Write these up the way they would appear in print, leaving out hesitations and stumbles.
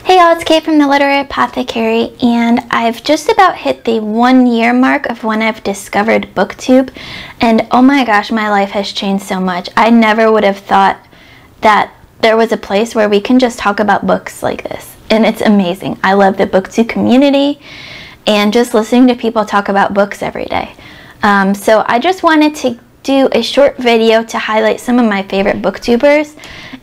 Hey y'all, it's Kate from the Literary Apothecary, and I've just about hit the 1 year mark of when I've discovered BookTube, and oh my gosh, my life has changed so much. I never would have thought that there was a place where we can just talk about books like this, and it's amazing. I love the BookTube community and just listening to people talk about books every day. So I just wanted to do a short video to highlight some of my favorite booktubers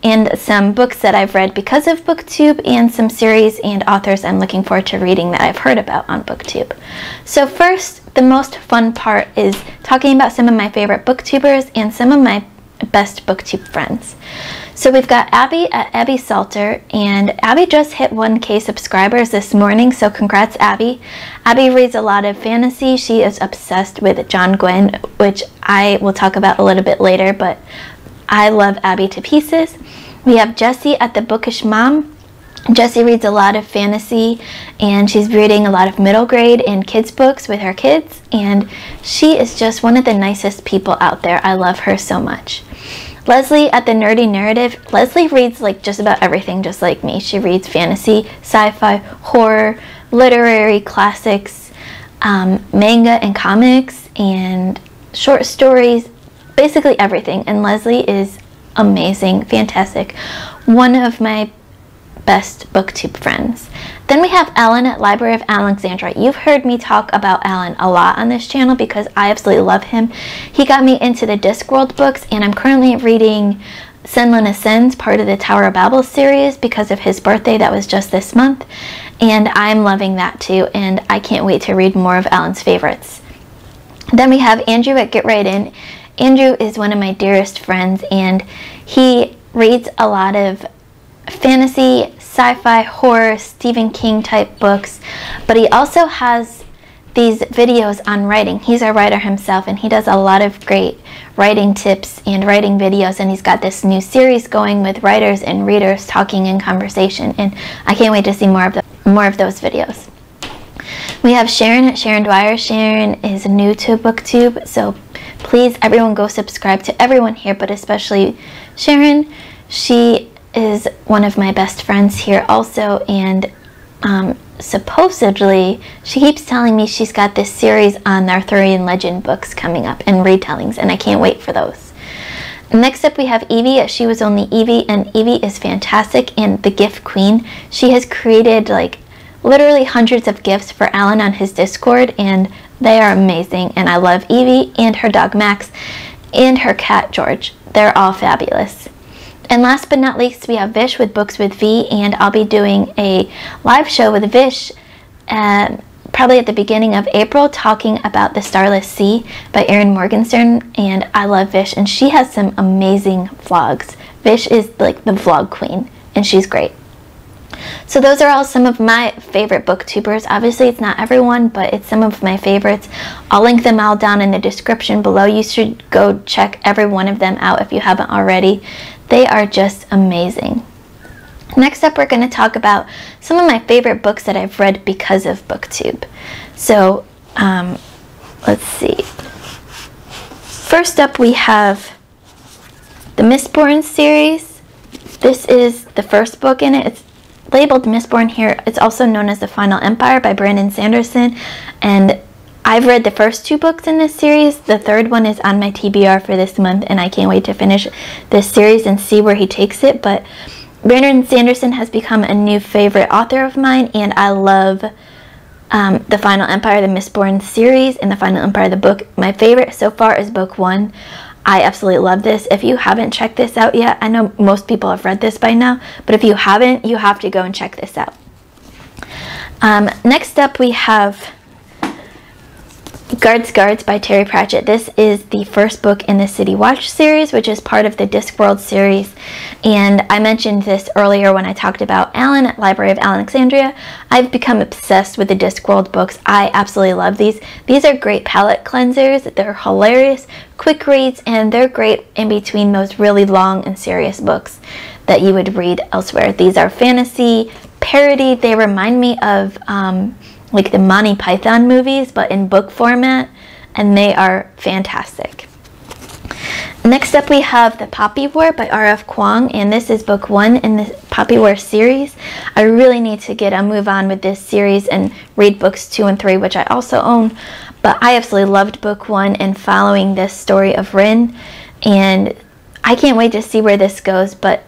and some books that I've read because of BookTube and some series and authors I'm looking forward to reading that I've heard about on BookTube. So first, the most fun part is talking about some of my favorite booktubers and some of my best BookTube friends. So we've got Abby at Abby Salter, and Abby just hit 1K subscribers this morning, so congrats Abby. Abby reads a lot of fantasy. She is obsessed with John Gwynne, which I will talk about a little bit later, but I love Abby to pieces. We have Jessie at The Bookish Mom. Jessie reads a lot of fantasy, and she's reading a lot of middle grade and kids books with her kids, and she is just one of the nicest people out there. I love her so much. Leslie at The Nerdy Narrative. Leslie reads like just about everything just like me. She reads fantasy, sci-fi, horror, literary classics, manga and comics, and short stories, basically everything. And Leslie is amazing, fantastic, one of my best BookTube friends. Then we have Alan at Library of Alexandria. You've heard me talk about Alan a lot on this channel because I absolutely love him. He got me into the Discworld books, and I'm currently reading Senlin Ascends, part of the Tower of Babel series, because of his birthday that was just this month, and I'm loving that too, and I can't wait to read more of Alan's favorites. Then we have Andrew at Get Right In. Andrew is one of my dearest friends, and he reads a lot of fantasy, sci-fi, horror, Stephen King type books, but he also has these videos on writing. He's a writer himself, and he does a lot of great writing tips and writing videos, and he's got this new series going with writers and readers talking in conversation, and I can't wait to see more of those videos. We have Sharon at Sharon Dwyer. Sharon is new to BookTube, so please everyone go subscribe to everyone here, but especially Sharon. She is one of my best friends here also, and supposedly she keeps telling me she's got this series on Arthurian legend books coming up and retellings, and I can't wait for those. Next up we have Evie at She Was Only Evie, and Evie is fantastic and the gift queen. She has created like literally hundreds of gifts for Alan on his Discord, and they are amazing, and I love Evie and her dog Max and her cat George. They're all fabulous. And last but not least, we have Vish with Books with V, and I'll be doing a live show with Vish probably at the beginning of April, talking about The Starless Sea by Erin Morgenstern, and I love Vish, and she has some amazing vlogs. Vish is like the vlog queen, and she's great. So those are all some of my favorite booktubers. Obviously it's not everyone, but it's some of my favorites. I'll link them all down in the description below. You should go check every one of them out if you haven't already. They are just amazing. Next up, we're going to talk about some of my favorite books that I've read because of BookTube. So let's see. First up, we have the Mistborn series. This is the first book in it. It's labeled Mistborn here. It's also known as The Final Empire by Brandon Sanderson, and I've read the first 2 books in this series. The third one is on my TBR for this month, and I can't wait to finish this series and see where he takes it. But Brandon Sanderson has become a new favorite author of mine, and I love The Final Empire, the Mistborn series, and The Final Empire, the book. My favorite so far is book 1. I absolutely love this. If you haven't checked this out yet, I know most people have read this by now, but if you haven't, you have to go and check this out. Next up, we have Guards by Terry Pratchett. This is the first book in the City Watch series, which is part of the Discworld series, and I mentioned this earlier when I talked about Alan at Library of Alexandria. I've become obsessed with the Discworld books. I absolutely love these. These are great palate cleansers. They're hilarious, quick reads, and they're great in between those really long and serious books that you would read elsewhere. These are fantasy, parody. They remind me of like the Monty Python movies, but in book format, and they are fantastic. Next up we have The Poppy War by R.F. Kuang, and this is book 1 in the Poppy War series. I really need to get a move on with this series and read books 2 and 3, which I also own. But I absolutely loved book 1 and following this story of Rin, and I can't wait to see where this goes. But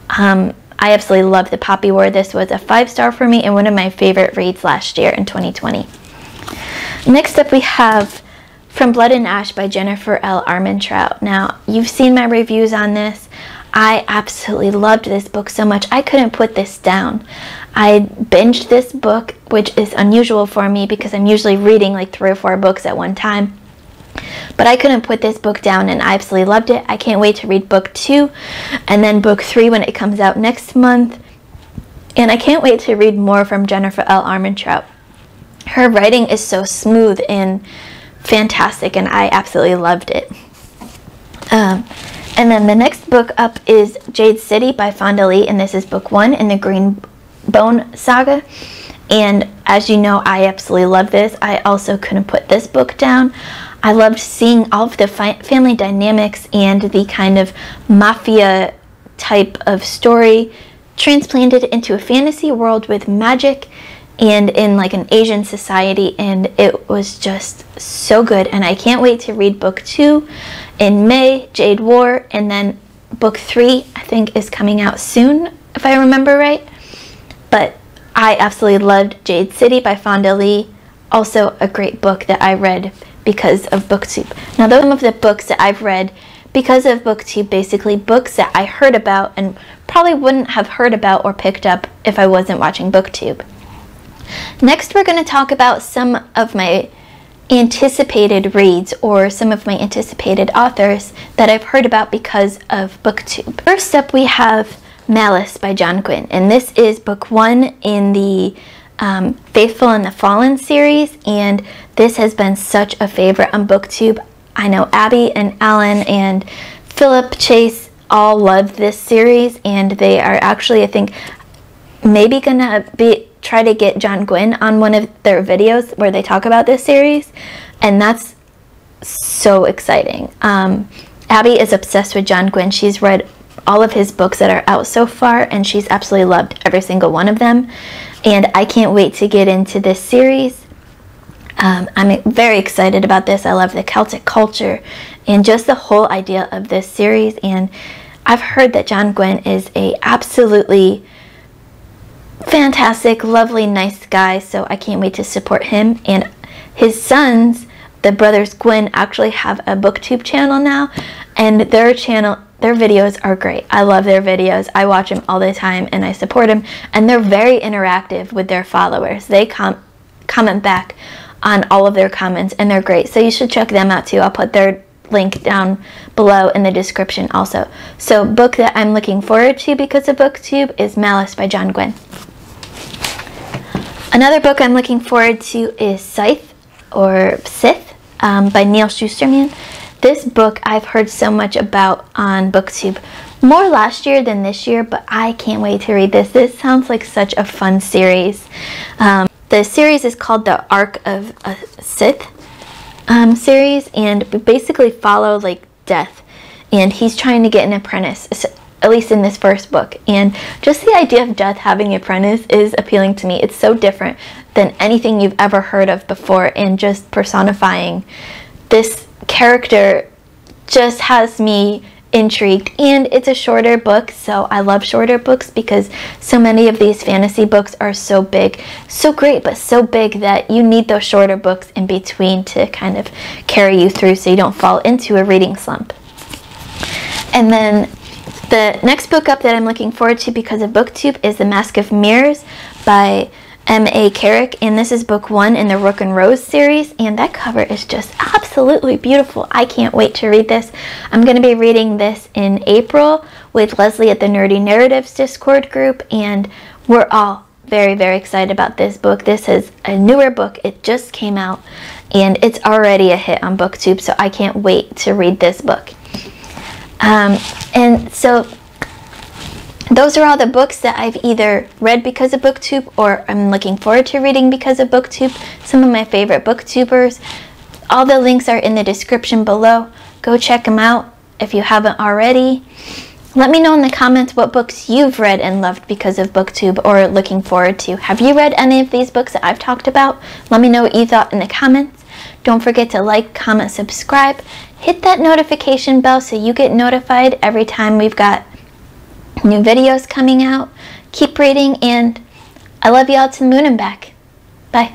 I absolutely love the Poppy War. This was a 5-star for me and one of my favorite reads last year in 2020. Next up we have From Blood and Ash by Jennifer L. Armentrout. Now, you've seen my reviews on this. I absolutely loved this book so much. I couldn't put this down. I binged this book, which is unusual for me because I'm usually reading like 3 or 4 books at one time. But I couldn't put this book down and I absolutely loved it. I can't wait to read book 2 and then book 3 when it comes out next month. And I can't wait to read more from Jennifer L. Armentrout. Her writing is so smooth and fantastic, and I absolutely loved it. And then the next book up is Jade City by Fonda Lee, and this is book 1 in the Green Bone saga. And as you know, I absolutely love this. I also couldn't put this book down. I loved seeing all of the family dynamics and the kind of mafia type of story transplanted into a fantasy world with magic and in like an Asian society, and it was just so good. And I can't wait to read book 2 in May, Jade War, and then book 3 I think is coming out soon if I remember right. But I absolutely loved Jade City by Fonda Lee, also a great book that I read because of BookTube. Now, those are some of the books that I've read because of BookTube, basically books that I heard about and probably wouldn't have heard about or picked up if I wasn't watching BookTube. Next, we're going to talk about some of my anticipated reads or some of my anticipated authors that I've heard about because of BookTube. First up, we have Malice by John Gwynne, and this is book 1 in the Faithful and the Fallen series, and this has been such a favorite on BookTube. I know Abby and Alan and Philip Chase all love this series, and they are actually, I think, maybe gonna try to get John Gwynne on one of their videos where they talk about this series, and that's so exciting. Abby is obsessed with John Gwynne. She's read all of his books that are out so far, and she's absolutely loved every single one of them, and I can't wait to get into this series. I'm very excited about this. I love the Celtic culture and just the whole idea of this series, and I've heard that John Gwynne is a absolutely fantastic, lovely, nice guy, so I can't wait to support him. And his sons, the brothers Gwynne, actually have a BookTube channel now, and their videos are great. I love their videos. I watch them all the time and I support them, and they're very interactive with their followers. They comment back on all of their comments, and they're great, so you should check them out too. I'll put their link down below in the description also. So book that I'm looking forward to because of BookTube is Malice by John Gwynne. Another book I'm looking forward to is Scythe or Scythe by Neil Shusterman. This book I've heard so much about on BookTube, more last year than this year, but I can't wait to read this. This sounds like such a fun series. The series is called the Arc of a Sith series, and we basically follow like Death, and he's trying to get an apprentice, at least in this first book, and just the idea of Death having an apprentice is appealing to me. It's so different than anything you've ever heard of before, and just personifying this character just has me intrigued. And it's a shorter book, so I love shorter books because so many of these fantasy books are so big, so great, but so big that you need those shorter books in between to kind of carry you through so you don't fall into a reading slump. And then the next book up that I'm looking forward to because of BookTube is The Mask of Mirrors by M.A. Carrick, and this is book 1 in the Rook and Rose series, and that cover is just absolutely beautiful. I can't wait to read this. I'm going to be reading this in April with Leslie at the Nerdy Narratives Discord group, and we're all very, very excited about this book. This is a newer book. It just came out, and it's already a hit on BookTube, so I can't wait to read this book. And so those are all the books that I've either read because of BookTube or I'm looking forward to reading because of BookTube. Some of my favorite BookTubers. All the links are in the description below. Go check them out if you haven't already. Let me know in the comments what books you've read and loved because of BookTube or looking forward to. Have you read any of these books that I've talked about? Let me know what you thought in the comments. Don't forget to like, comment, subscribe. Hit that notification bell so you get notified every time we've got new videos coming out. Keep reading, and I love you all to the moon and back. Bye.